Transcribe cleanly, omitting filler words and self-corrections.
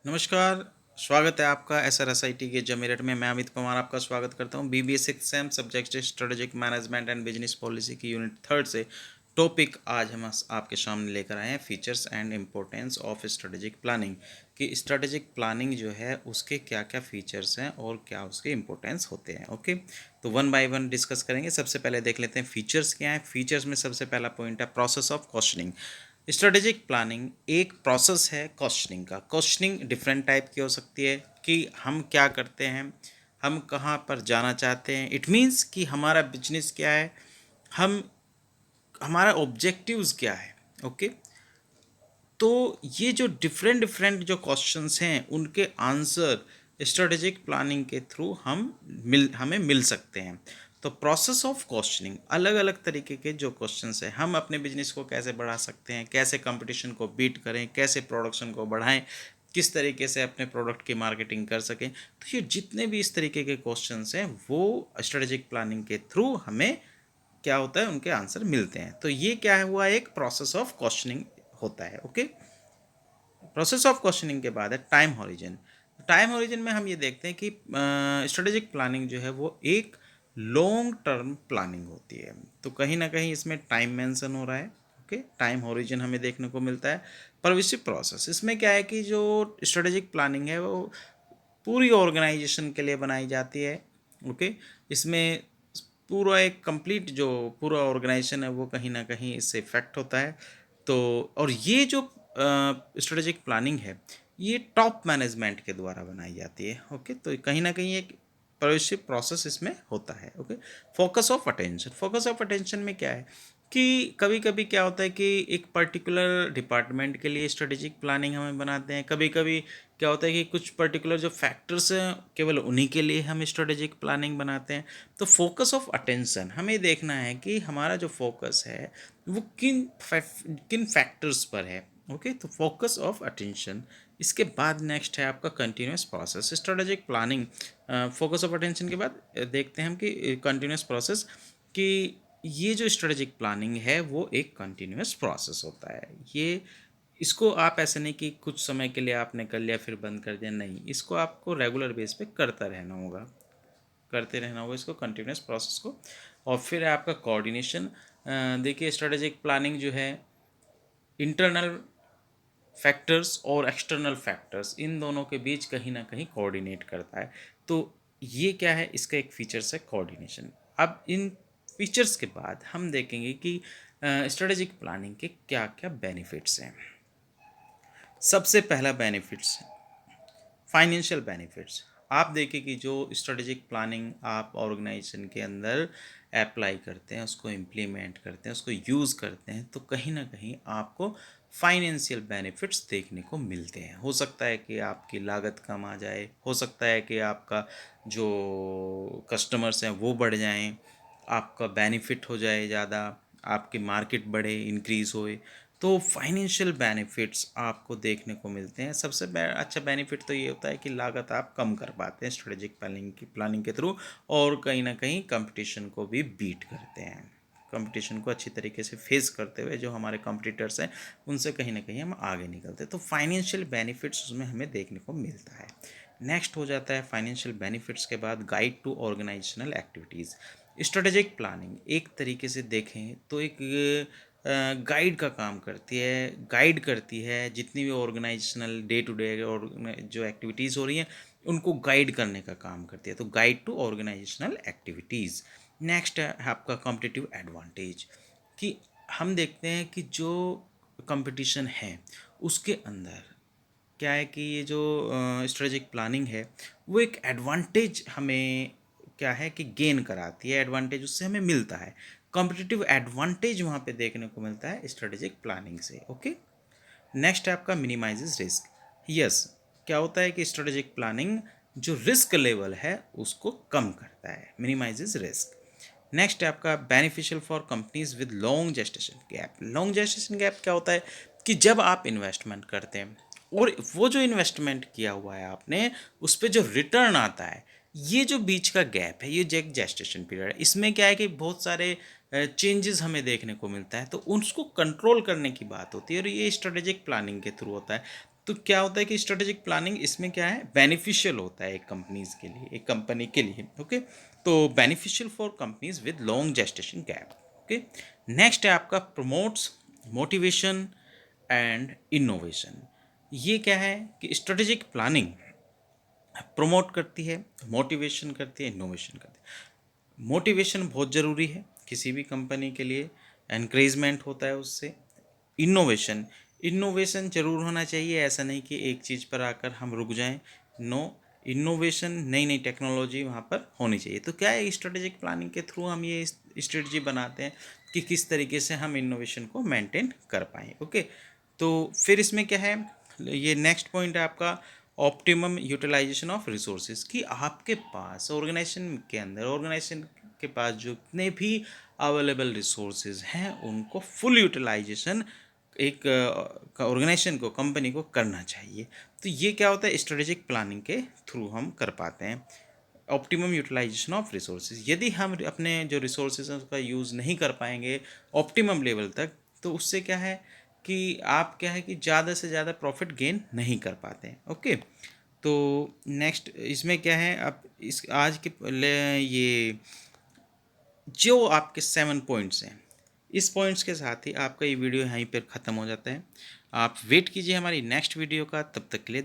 नमस्कार। स्वागत है आपका SRSIT के जब मेरठ में। मैं अमित कुमार आपका स्वागत करता हूं। BBA 6 same subject strategic management and business policy की यूनिट 3 से टॉपिक आज हम आपके सामने लेकर आए हैं features and importance of strategic planning. कि स्ट्रेटेजिक प्लानिंग जो है उसके क्या क्या फीचर्स हैं और क्या उसके इम्पोर्टेंस होते हैं। ओके, तो वन बाय वन डिस्कस करेंगे। सबसे पहले देख लेते हैं फीचर्स क्या हैं। फीचर्स में सबसे पहला पॉइंट है process of questioning. Strategic planning एक प्रोसेस है क्वेश्चनिंग का। क्वेश्चनिंग डिफरेंट टाइप की हो सकती है कि हम क्या करते हैं, हम कहाँ पर जाना चाहते हैं। इट मीन्स कि हमारा बिजनेस क्या है, हम हमारा ऑब्जेक्टिव्स क्या है। ओके, तो ये जो डिफरेंट डिफरेंट जो क्वेश्चंस हैं उनके आंसर स्ट्रेटेजिक प्लानिंग के थ्रू हमें मिल सकते हैं। तो प्रोसेस ऑफ क्वेश्चनिंग, अलग अलग तरीके के जो क्वेश्चंस हैं, हम अपने बिजनेस को कैसे बढ़ा सकते हैं, कैसे कंपटीशन को बीट करें, कैसे प्रोडक्शन को बढ़ाएं, किस तरीके से अपने प्रोडक्ट की मार्केटिंग कर सकें। तो ये जितने भी इस तरीके के क्वेश्चंस हैं वो स्ट्रेटेजिक प्लानिंग के थ्रू हमें क्या होता है, उनके आंसर मिलते हैं। तो ये क्या है, हुआ एक प्रोसेस ऑफ क्वेश्चनिंग होता है। ओके, प्रोसेस ऑफ क्वेश्चनिंग के बाद है टाइम हॉरिजन। टाइम हॉरिजन में हम ये देखते हैं कि स्ट्रेटेजिक प्लानिंग जो है वो एक लॉन्ग टर्म प्लानिंग होती है। तो कहीं ना कहीं इसमें टाइम मेंशन हो रहा है। ओके, टाइम हॉरिजन हमें देखने को मिलता है। परविसिव प्रोसेस, इसमें क्या है कि जो स्ट्रेटेजिक प्लानिंग है वो पूरी ऑर्गेनाइजेशन के लिए बनाई जाती है। ओके, इसमें पूरा एक कंप्लीट जो पूरा ऑर्गेनाइजेशन है वो कहीं ना कहीं इससे इफेक्ट होता है। तो और ये जो स्ट्रेटेजिक प्लानिंग है ये टॉप मैनेजमेंट के द्वारा बनाई जाती है। ओके, तो कहीं ना कहीं एक परवेसिव प्रोसेस इसमें होता है। Okay, focus of attention. Focus of attention में क्या है कि कभी कभी क्या होता है कि एक पर्टिकुलर डिपार्टमेंट के लिए स्ट्रेटेजिक प्लानिंग हमें बनाते हैं। कभी कभी क्या होता है कि कुछ पर्टिकुलर जो फैक्टर्स हैं केवल उन्हीं के लिए हम स्ट्रेटेजिक प्लानिंग बनाते हैं। तो फोकस ऑफ अटेंशन हमें देखना है कि हमारा जो फोकस है वो किन फैक्टर्स पर है। ओके, तो फोकस ऑफ अटेंशन। इसके बाद नेक्स्ट है आपका continuous process. Strategic planning focus of attention के बाद देखते हैं हम कि कंटिन्यूस प्रोसेस, कि ये जो स्ट्रेटेजिक प्लानिंग है वो एक कंटिन्यूस प्रोसेस होता है। ये इसको आप ऐसे नहीं कि कुछ समय के लिए आपने कर लिया फिर बंद कर दिया, नहीं, इसको आपको रेगुलर बेस पे करता रहना होगा, करते रहना होगा इसको, कंटिन्यूस प्रोसेस को। और फिर है आपका कोऑर्डिनेशन। देखिए स्ट्रेटेजिक प्लानिंग जो है इंटरनल फैक्टर्स और एक्सटर्नल फैक्टर्स इन दोनों के बीच कहीं ना कहीं कोऑर्डिनेट करता है। तो ये क्या है, इसका एक फीचर्स है कोऑर्डिनेशन। अब इन फीचर्स के बाद हम देखेंगे कि स्ट्रेटेजिक प्लानिंग के क्या क्या बेनिफिट्स हैं। सबसे पहला बेनिफिट्स, फाइनेंशियल बेनिफिट्स। आप देखिए कि जो स्ट्रेटेजिक प्लानिंग आप ऑर्गेनाइजेशन के अंदर अप्लाई करते हैं, उसको इम्प्लीमेंट करते हैं, उसको यूज़ करते हैं, तो कहीं ना कहीं आपको फाइनेंशियल बेनिफिट्स देखने को मिलते हैं। हो सकता है कि आपकी लागत कम आ जाए, हो सकता है कि आपका जो कस्टमर्स हैं वो बढ़ जाएं, आपका बेनिफिट हो जाए ज़्यादा, आपकी मार्केट बढ़े, इंक्रीज़ होए। तो फाइनेंशियल बेनिफिट्स आपको देखने को मिलते हैं। सबसे अच्छा बेनिफिट तो ये होता है कि लागत आप कम कर पाते हैं स्ट्रेटेजिक प्लानिंग के थ्रू, और कहीं ना कहीं कंपटीशन को भी बीट करते हैं। कंपटीशन को अच्छी तरीके से फेस करते हुए जो हमारे कंपटीटर्स हैं उनसे कहीं ना कहीं हम आगे निकलते हैं। तो फाइनेंशियल बेनिफिट्स उसमें हमें देखने को मिलता है। नेक्स्ट हो जाता है फाइनेंशियल बेनिफिट्स के बाद guide to organisational activities. Strategic planning एक तरीके से देखें तो एक गाइड का काम करती है, गाइड करती है जितनी भी ऑर्गेनाइजेशनल डे टू डे और जो एक्टिविटीज़ हो रही हैं उनको गाइड करने का काम करती है। तो guide to organisational activities. Next है आपका कॉम्पिटिटिव एडवांटेज, कि हम देखते हैं कि जो कंपटीशन है उसके अंदर क्या है कि ये जो स्ट्रेटेजिक प्लानिंग है वो एक एडवांटेज हमें क्या है कि गेन कराती है, एडवांटेज उससे हमें मिलता है। कॉम्पिटिटिव एडवांटेज वहाँ पे देखने को मिलता है स्ट्रेटेजिक प्लानिंग से। ओके, नेक्स्ट है आपका मिनिमाइजेस रिस्क। यस, क्या होता है कि स्ट्रेटेजिक प्लानिंग जो रिस्क लेवल है उसको कम करता है, मिनिमाइजेस रिस्क। नेक्स्ट है आपका beneficial for companies with long gestation gap. Long gestation gap क्या होता है कि जब आप इन्वेस्टमेंट करते हैं और वो जो इन्वेस्टमेंट किया हुआ है आपने उस पर जो रिटर्न आता है, ये जो बीच का गैप है, ये जो एक जेस्टेशन पीरियड है, इसमें क्या है कि बहुत सारे चेंजेस हमें देखने को मिलता है। तो उसको कंट्रोल करने की बात होती है और ये स्ट्रेटेजिक प्लानिंग के थ्रू होता है। तो क्या होता है कि स्ट्रेटेजिक प्लानिंग इसमें क्या है, बेनिफिशियल होता है एक कंपनीज के लिए, एक कंपनी के लिए। ओके, तो beneficial for companies with long gestation gap. Okay, next है आपका प्रमोट्स मोटिवेशन एंड इनोवेशन। ये क्या है कि स्ट्रेटेजिक प्लानिंग प्रमोट करती है, मोटिवेशन करती है, इनोवेशन करती है। मोटिवेशन बहुत ज़रूरी है किसी भी कंपनी के लिए, एनकरेजमेंट होता है उससे। इनोवेशन, इनोवेशन जरूर होना चाहिए, ऐसा नहीं कि एक चीज़ पर आकर हम रुक जाएं। नो, इनोवेशन, नई नई टेक्नोलॉजी वहाँ पर होनी चाहिए। तो क्या है, स्ट्रेटेजिक प्लानिंग के थ्रू हम ये स्ट्रेटजी बनाते हैं कि किस तरीके से हम इनोवेशन को मेंटेन कर पाएँ। ओके, तो फिर इसमें क्या है, ये नेक्स्ट पॉइंट है आपका ऑप्टिमम यूटिलाइजेशन ऑफ रिसोर्सेज, कि आपके पास ऑर्गेनाइजेशन के अंदर, ऑर्गेनाइजेशन के पास जो जितने भी अवेलेबल रिसोर्सेज हैं उनको फुल यूटिलाइजेशन एक ऑर्गेनाइजेशन को, कंपनी को करना चाहिए। तो ये क्या होता है, स्ट्रेटेजिक प्लानिंग के थ्रू हम कर पाते हैं ऑप्टिमम यूटिलाइजेशन ऑफ रिसोर्सेज। यदि हम अपने जो रिसोर्सेज हैं उसका यूज़ नहीं कर पाएंगे ऑप्टिमम लेवल तक, तो उससे क्या है कि आप क्या है कि ज़्यादा से ज़्यादा प्रॉफिट गेन नहीं कर पाते हैं। ओके, तो नेक्स्ट इसमें क्या है, आप इस आज के ये जो आपके 7 पॉइंट्स हैं, इस पॉइंट्स के साथ ही आपका ये वीडियो यहीं पर ख़त्म हो जाता है। आप वेट कीजिए हमारी नेक्स्ट वीडियो का, तब तक के लिए